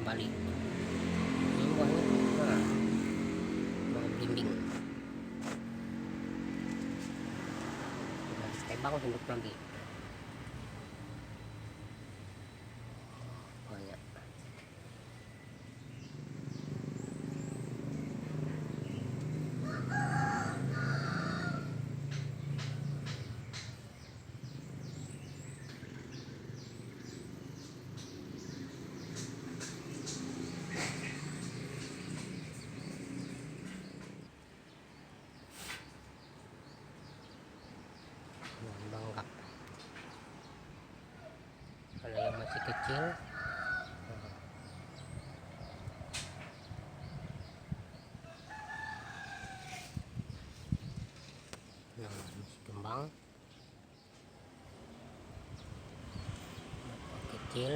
kembali. Ini buahnya nah, buah belimbing. Tebang hidup lagi banyak. Bangka kalau yang masih kecil yang masih kembang kecil.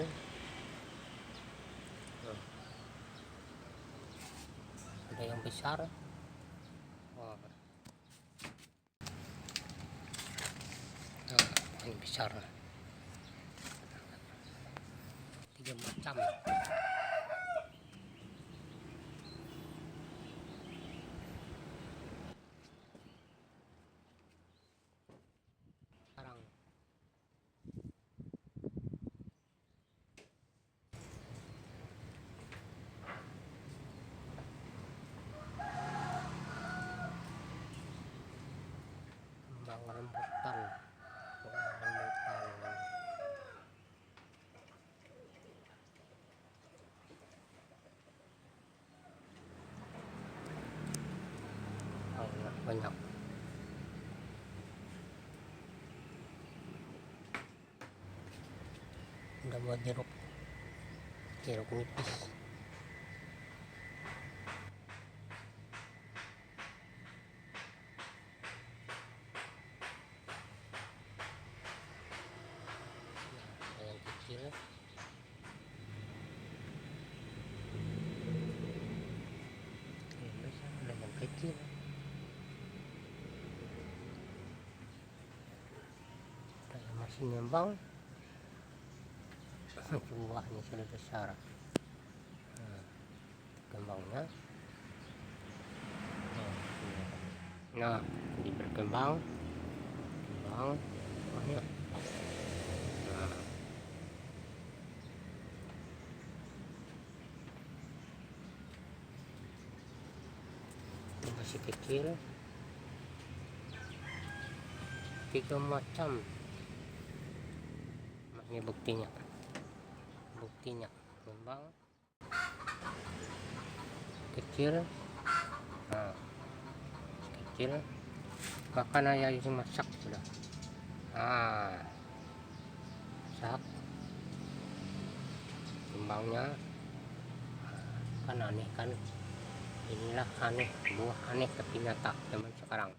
Ada yang besar. Yang besar 3 macam. Sekarang kembang rambutan. Banyak. Udah buat jeruk nipis. Ada yang kecil. Ada yang kecil. Ada yang masih ngembang. Buahnya sudah besar. Kembangnya nah jadi berkembang buahnya. Masih kecil 3 macam. Ini buktinya kembang kecil. Kecil bahkan aja masak sudah masak. Kembangnya kan aneh kan, inilah aneh, buah aneh tapi nyata zaman sekarang.